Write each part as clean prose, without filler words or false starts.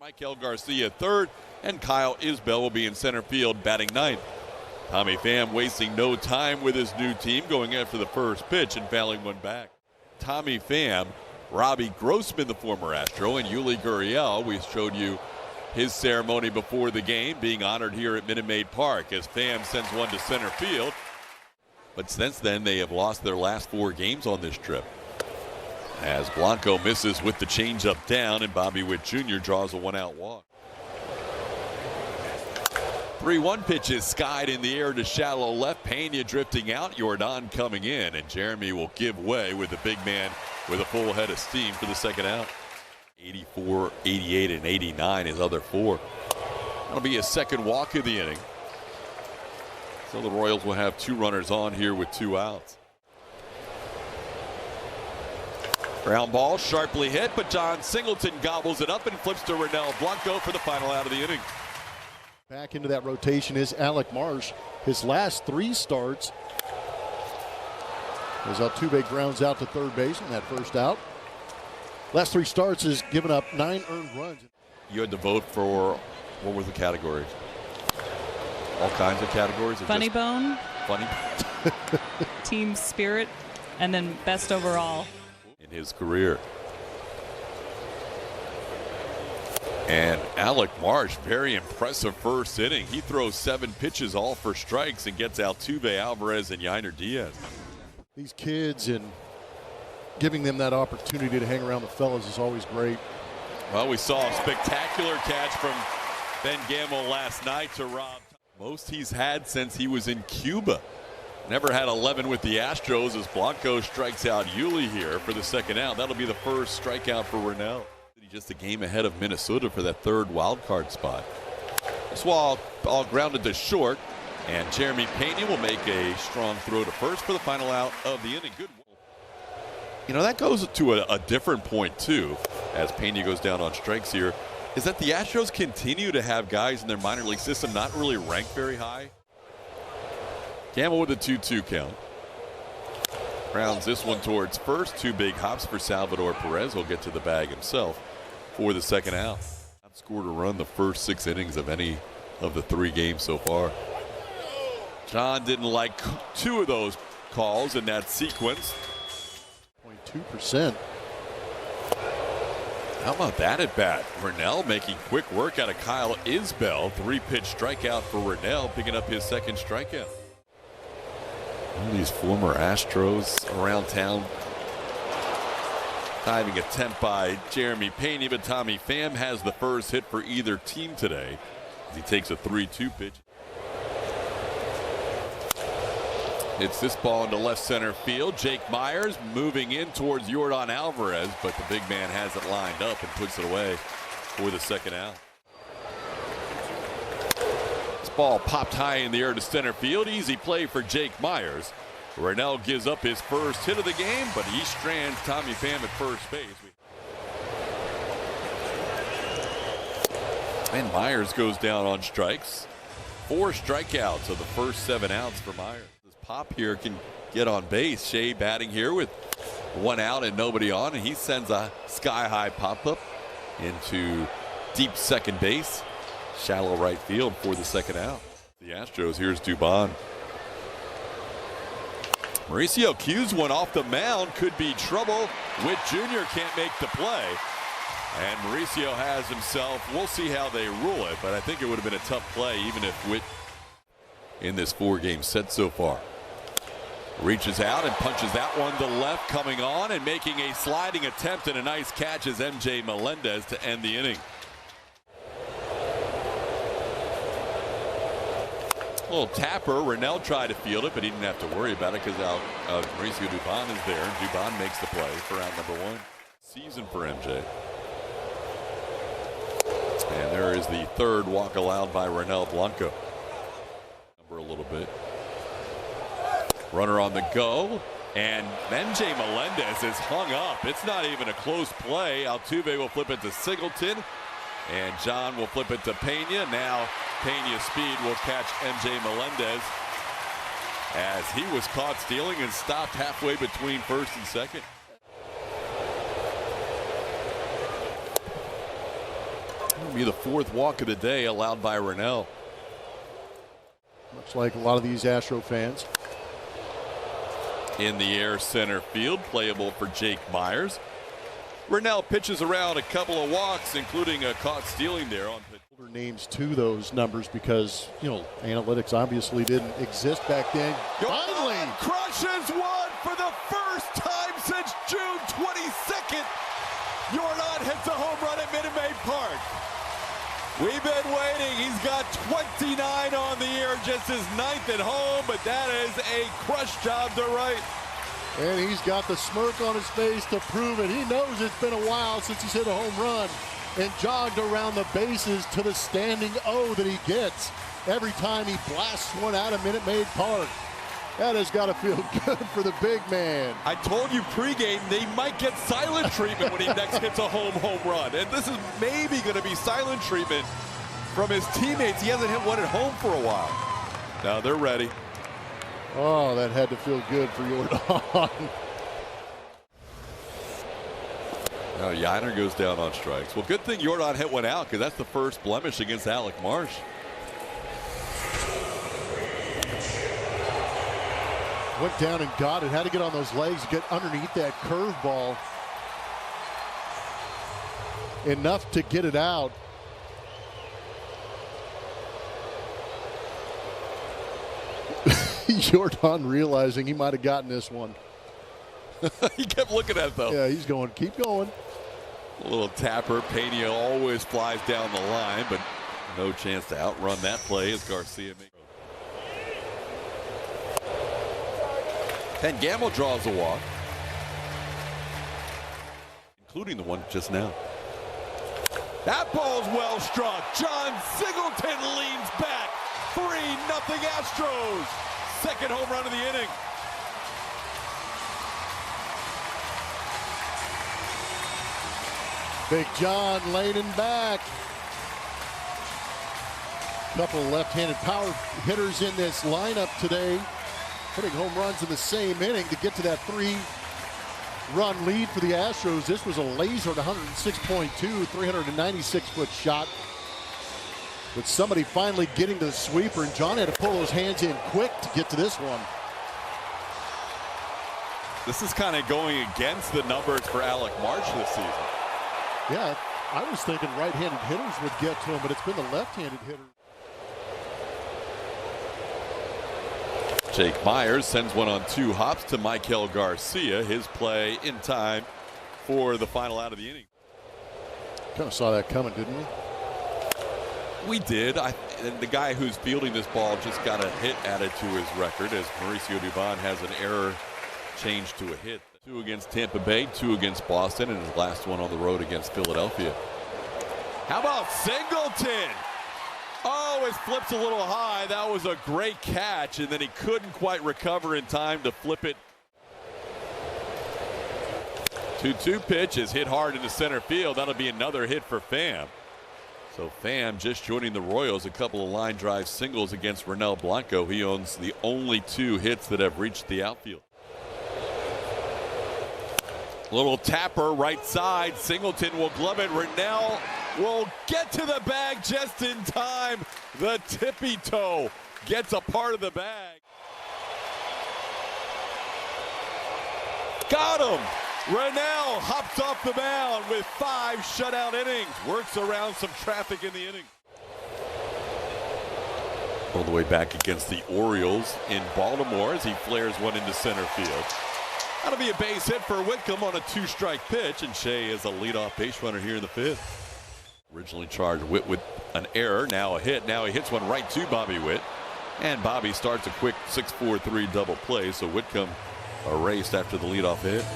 Michael Garcia third, and Kyle Isbell will be in center field batting ninth. Tommy Pham wasting no time with his new team, going after the first pitch and fouling one back. Tommy Pham, Robbie Grossman, the former Astro, and Yuli Gurriel. We showed you his ceremony before the game, being honored here at Minute Maid Park as Pham sends one to center field. But since then, they have lost their last 4 games on this trip, as Blanco misses with the changeup down and Bobby Witt Jr. draws a 1-out walk. 3-1 pitch is skied in the air to shallow left. Pena drifting out, Jordan coming in, and Jeremy will give way with the big man with a full head of steam for the second out. 84, 88, and 89 his other 4. That'll be his second walk of the inning. So the Royals will have 2 runners on here with 2 outs. Ground ball sharply hit, but John Singleton gobbles it up and flips to Ronel Blanco for the final out of the inning. Back into that rotation is Alec Marsh. His last 3 starts, as Altuve grounds out to third base on that first out. Last 3 starts has given up 9 earned runs. You had to vote for, what were the categories? All kinds of categories? Funny bone. Funny. Team spirit, and then best overall. In his career. And Alec Marsh, very impressive first inning. He throws 7 pitches, all for strikes, and gets Altuve, Alvarez, and Yainer Diaz. These kids and giving them that opportunity to hang around the fellas is always great. Well, we saw a spectacular catch from Ben Gamel last night to Rob. Most he's had since he was in Cuba. Never had 11 with the Astros as Blanco strikes out Yuli here for the second out. That'll be the first strikeout for Ronel. Just a game ahead of Minnesota for that 3rd wild card spot. This ball all grounded to short, and Jeremy Pena will make a strong throw to first for the final out of the inning. Good. You know, that goes to a different point too, as Pena goes down on strikes here, is that the Astros continue to have guys in their minor league system not really ranked very high. Gamble with a 2-2 count. Grounds this one towards first. 2 big hops for Salvador Perez. He'll get to the bag himself for the second out. Not scored a run the first 6 innings of any of the 3 games so far. John didn't like 2 of those calls in that sequence. 0.2%. How about that at bat? Ronel making quick work out of Kyle Isbell. 3-pitch strikeout for Ronel, picking up his second strikeout. All these former Astros around town. Diving attempt by Jeremy Pena, but Tommy Pham has the first hit for either team today as he takes a 3-2 pitch. Hits this ball into left center field. Jake Myers moving in towards Jordan Alvarez, but the big man has it lined up and puts it away for the second out. This ball popped high in the air to center field. Easy play for Jake Myers. Ronel gives up his first hit of the game, but he strands Tommy Pham at first base. And Myers goes down on strikes. 4 strikeouts of the first 7 outs for Myers. This pop here can get on base. Shea batting here with 1 out and nobody on, and he sends a sky-high pop-up into deep second base. Shallow right field for the second out. The Astros, here's Dubon. Mauricio cues one off the mound, could be trouble. Witt Jr. can't make the play. And Mauricio has himself, we'll see how they rule it, but I think it would have been a tough play even if Witt in this 4-game set so far. Reaches out and punches that one to left, coming on and making a sliding attempt, and a nice catch is MJ Melendez to end the inning. Little tapper. Ronel tried to field it, but he didn't have to worry about it because Mauricio Dubon is there, and Dubon makes the play for round number 1. Season for MJ. And there is the 3rd walk allowed by Ronel Blanco. Number a little bit. Runner on the go, and MJ Melendez is hung up. It's not even a close play. Altuve will flip it to Singleton, and John will flip it to Pena. Now Pena's speed will catch MJ Melendez as he was caught stealing and stopped halfway between first and second. It'll be the 4th walk of the day allowed by Ronell. Much like a lot of these Astro fans. In the air center field, playable for Jake Myers. Ronell pitches around a couple of walks, including a caught stealing there on pitch. Names to those numbers because, analytics obviously didn't exist back then. Finally! Crushes one for the first time since June 22nd. Jordan hits a home run at Minute Maid Park. We've been waiting. He's got 29 on the year, just his 9th at home, but that is a crush job to right. And he's got the smirk on his face to prove it. He knows it's been a while since he's hit a home run and jogged around the bases to the standing O that he gets every time he blasts one out of Minute Maid Park. That has got to feel good for the big man. I told you pregame they might get silent treatment when he next hits a home run. And this is maybe going to be silent treatment from his teammates. He hasn't hit one at home for a while. Now they're ready. Oh, that had to feel good for Jordan. Now Yiner goes down on strikes. Well, good thing Jordan hit one out because that's the first blemish against Alec Marsh. Went down and got it. Had to get on those legs, get underneath that curveball. Enough to get it out. Jordan realizing he might have gotten this one. He kept looking at it, though. Yeah, he's going, keep going. A little tapper. Pena always flies down the line, but no chance to outrun that play as Garcia makes. And Gamble draws a walk, including the one just now. That ball's well struck. John Singleton leans back. 3-0 Astros. Second home run of the inning. Big John leaning back. Couple left-handed power hitters in this lineup today, putting home runs in the same inning to get to that 3-run lead for the Astros. This was a laser at 106.2, 396-foot shot. With somebody finally getting to the sweeper, and John had to pull those hands in quick to get to this one. This is kind of going against the numbers for Alec Marsh this season. Yeah, I was thinking right-handed hitters would get to him, but it's been the left-handed hitter. Jake Myers sends one on 2 hops to Michael Garcia. His play in time for the final out of the inning. Kind of saw that coming, didn't we? We did. And the guy who's fielding this ball just got a hit added to his record as Mauricio Dubon has an error changed to a hit. 2 against Tampa Bay, 2 against Boston, and his last one on the road against Philadelphia. How about Singleton? Oh, his flip's a little high. That was a great catch, and then he couldn't quite recover in time to flip it. 2-2 pitch is hit hard into center field. That'll be another hit for Pham. So Pham just joining the Royals, a couple of line drive singles against Ronell Blanco. He owns the only 2 hits that have reached the outfield. Little tapper right side. Singleton will glove it. Ronell will get to the bag just in time. The tippy toe gets a part of the bag. Got him. Ronell hops off the mound with 5 shutout innings. Works around some traffic in the inning. All the way back against the Orioles in Baltimore as he flares one into center field. That'll be a base hit for Whitcomb on a 2-strike pitch, and Shea is a leadoff base runner here in the 5th. Originally charged Witt with an error, now a hit. Now he hits one right to Bobby Witt, and Bobby starts a quick 6-4-3 double play, so Whitcomb erased after the leadoff hit.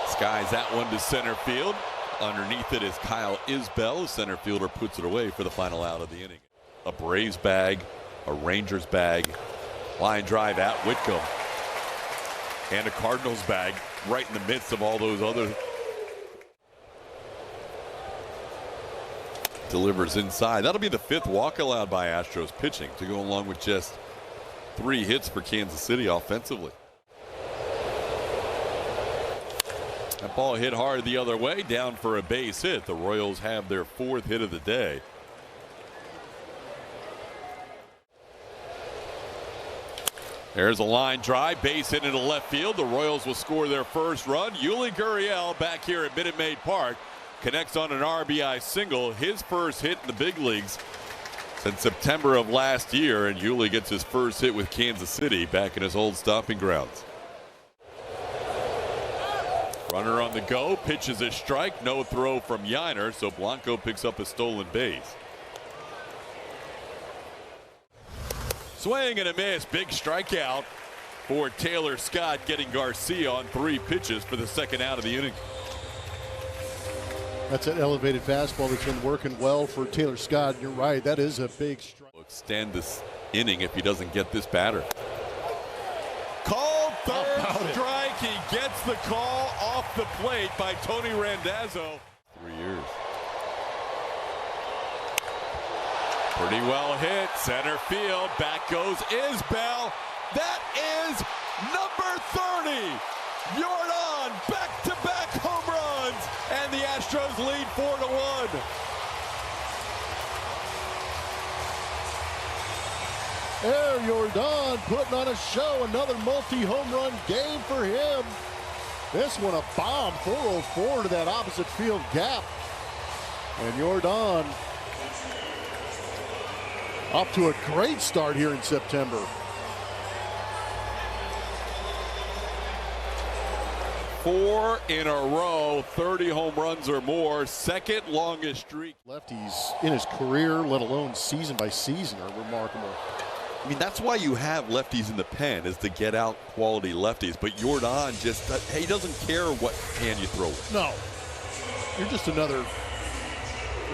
Skies that one to center field. Underneath it is Kyle Isbell. The center fielder puts it away for the final out of the inning. A Braves bag, a Rangers bag, line drive at Whitcomb, and a Cardinals bag right in the midst of all those other. Delivers inside. That'll be the 5th walk allowed by Astros pitching to go along with just 3 hits for Kansas City offensively. That ball hit hard the other way, down for a base hit. The Royals have their 4th hit of the day. There's a line drive, base hit into left field. The Royals will score their first run. Yuli Gurriel back here at Minute Maid Park connects on an RBI single, his first hit in the big leagues since September of last year, and Yuli gets his first hit with Kansas City back in his old stomping grounds. Runner on the go, pitches a strike, no throw from Jr, so Blanco picks up a stolen base. Swing and a miss, big strikeout for Taylor Scott, getting Garcia on 3 pitches for the second out of the inning. That's an elevated fastball that's been working well for Taylor Scott. You're right, that is a big strike. Extend this inning if he doesn't get this batter. Called third strike. He gets the call off the plate by Tony Randazzo. 3 years. Pretty well hit, center field, back goes Isbell. That is number 30. Jordan, back-to-back home runs, and the Astros lead 4-1. There, Jordan putting on a show. Another multi-home run game for him. This one a bomb, 404 to that opposite field gap. And Jordan off to a great start here in September. Four in a row, 30 home runs or more, second longest streak. Lefties in his career, let alone season by season, are remarkable. I mean, that's why you have lefties in the pen, is to get out quality lefties. But Jordan just, he doesn't care what hand you throw it. No. You're just another,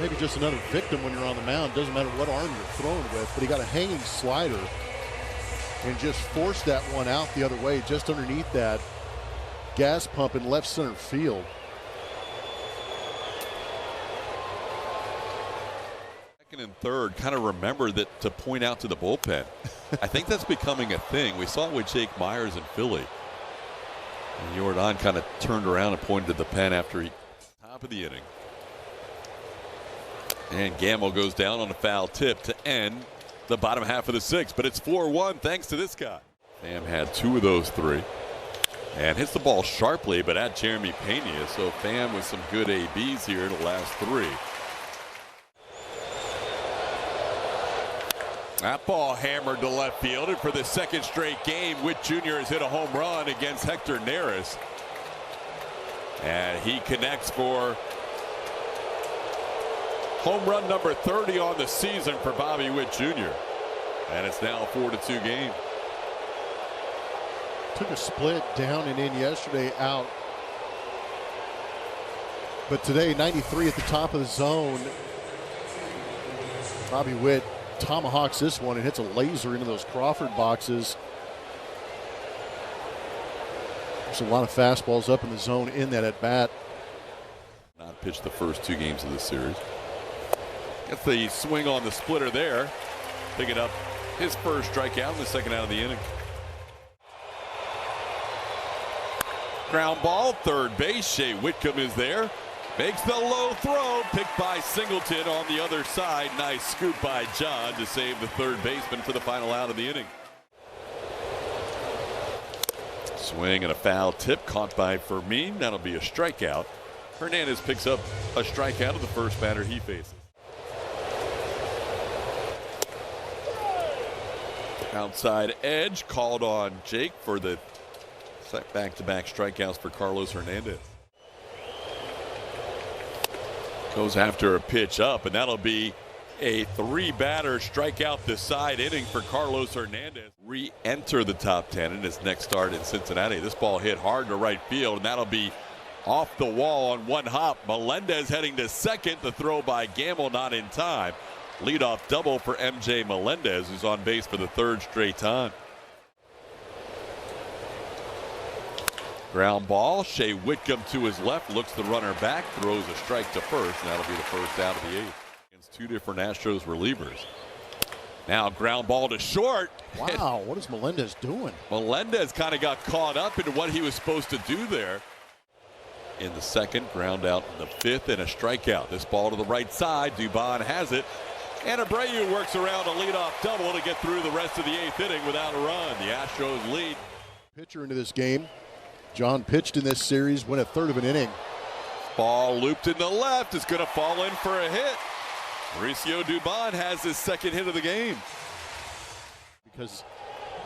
maybe just another victim when you're on the mound. Doesn't matter what arm you're throwing with, but he got a hanging slider and just forced that one out the other way, just underneath that gas pump in left center field. Second and third, kind of remember that to point out to the bullpen. I think that's becoming a thing. We saw it with Jake Myers in Philly. And Jordan kind of turned around and pointed to the pen after he top of the inning. And Gamble goes down on a foul tip to end the bottom half of the 6th. But it's 4-1 thanks to this guy. Pham had 2 of those 3. And hits the ball sharply, but at Jeremy Pena. So Pham with some good ABs here the last 3. That ball hammered to left field, and for the second straight game, Witt Jr. has hit a home run against Hector Neris. And he connects for home run number 30 on the season for Bobby Witt Jr. And it's now a 4-2 game. Took a split down and in yesterday, out. But today, 93 at the top of the zone. Bobby Witt tomahawks this one and hits a laser into those Crawford boxes. There's a lot of fastballs up in the zone in that at bat. Not pitched the first 2 games of the series. Gets the swing on the splitter there. Picking up his first strikeout in the second out of the inning. Ground ball, third base. Shea Whitcomb is there. Makes the low throw, picked by Singleton on the other side. Nice scoop by John to save the third baseman for the final out of the inning. Swing and a foul tip caught by Fermin. That'll be a strikeout. Hernandez picks up a strikeout of the first batter he faces. Outside edge called on Jake for the back-to-back strikeouts for Carlos Hernandez. Goes after a pitch up, and that'll be a 3-batter strikeout this side inning for Carlos Hernandez. Re-enter the top 10 in his next start in Cincinnati. This ball hit hard to right field, and that'll be off the wall on one hop. Melendez heading to second. The throw by Gamble not in time. Leadoff double for MJ Melendez, who's on base for the 3rd straight time. Ground ball. Shea Whitcomb to his left, looks the runner back, throws a strike to first, and that'll be the first out of the 8th. Against 2 different Astros relievers. Now ground ball to short. Wow, what is Melendez doing? Melendez kind of got caught up into what he was supposed to do there. in the second, ground out in the fifth, and a strikeout. This ball to the right side. Dubon has it. And Abreu works around a leadoff double to get through the rest of the eighth inning without a run. The Astros lead. Pitcher into this game. John pitched in this series, went a third of an inning. Ball looped in the left. Is going to fall in for a hit. Mauricio Dubon has his second hit of the game. Because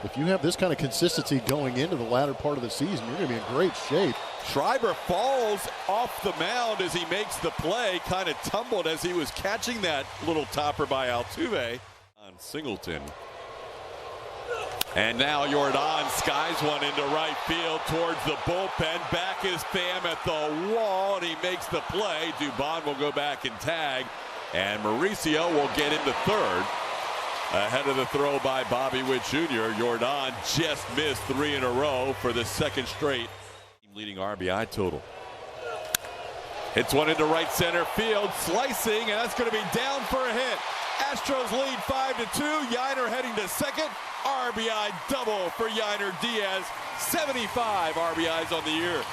if you have this kind of consistency going into the latter part of the season, you're going to be in great shape. Schreiber falls off the mound as he makes the play. Kind of tumbled as he was catching that little topper by Altuve on Singleton. And now Jordan skies one into right field towards the bullpen. Back is Pham at the wall, and he makes the play. Dubon will go back and tag, and Mauricio will get into third. Ahead of the throw by Bobby Witt Jr. Jordan just missed 3 in a row for the second straight. Leading RBI total. Hits one into right center field, slicing, and that's going to be down for a hit. Astros lead 5-2. Yiner heading to second. RBI double for Yiner Diaz. 75 RBIs on the year.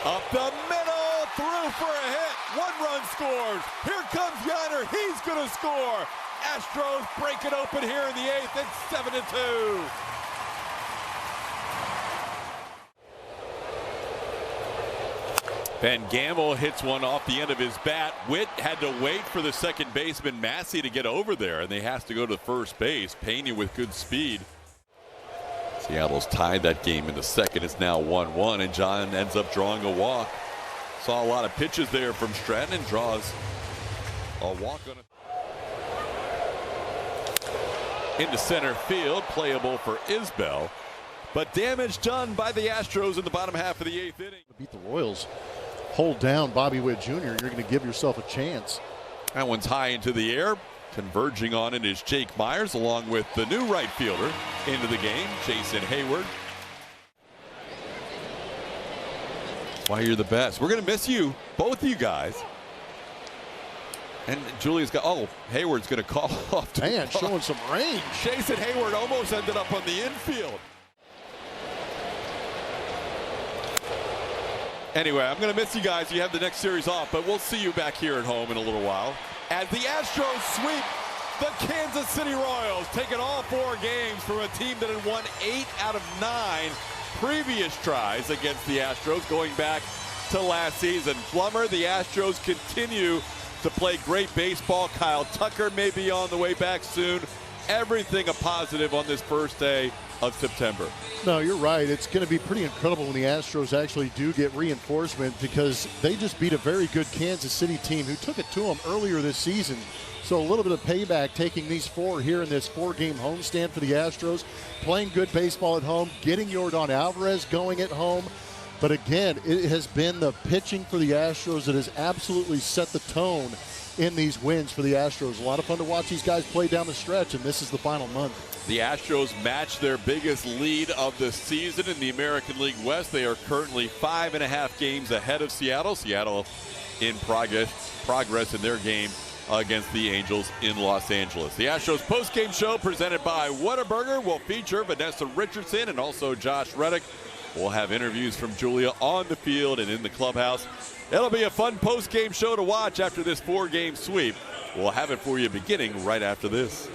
Up the middle, through for a hit. 1 run scores. Here comes Yiner. He's going to score. Astros break it open here in the eighth. It's 7-2. Ben Gamble hits one off the end of his bat. Witt had to wait for the second baseman Massey to get over there, and they has to go to first base. Pena with good speed. Seattle's tied that game in the second. It's now 1-1, and John ends up drawing a walk. Saw a lot of pitches there from Stratton, and draws a walk on it. Into center field, playable for Isbell, but damage done by the Astros in the bottom half of the eighth inning. Beat the Royals. Hold down Bobby Witt Jr. You're going to give yourself a chance. That one's high into the air. Converging on it is Jake Myers, along with the new right fielder into the game, Jason Hayward. That's why you're the best. We're going to miss you, both of you guys. And Julia's got, Hayward's going to call off. Man, showing some range. Jason Hayward almost ended up on the infield. Anyway, I'm going to miss you guys. You have the next series off, but we'll see you back here at home in a little while. As the Astros sweep the Kansas City Royals, taking all 4 games from a team that had won 8 out of 9 previous tries against the Astros going back to last season. Plummer, the Astros continue to play great baseball. Kyle Tucker may be on the way back soon. Everything a positive on this first day of September. No, you're right. It's going to be pretty incredible when the Astros actually do get reinforcement, because they just beat a very good Kansas City team who took it to them earlier this season. So a little bit of payback taking these 4 here in this 4-game homestand for the Astros, playing good baseball at home, getting Jordan Alvarez going at home. But again, it has been the pitching for the Astros that has absolutely set the tone in these wins for the Astros. A lot of fun to watch these guys play down the stretch, and this is the final month. The Astros match their biggest lead of the season in the American League West. They are currently 5.5 games ahead of Seattle. Seattle in progress in their game against the Angels in Los Angeles. The Astros postgame show presented by Whataburger will feature Vanessa Richardson and also Josh Reddick. We'll have interviews from Julia on the field and in the clubhouse. It'll be a fun post-game show to watch after this 4-game sweep. We'll have it for you beginning right after this.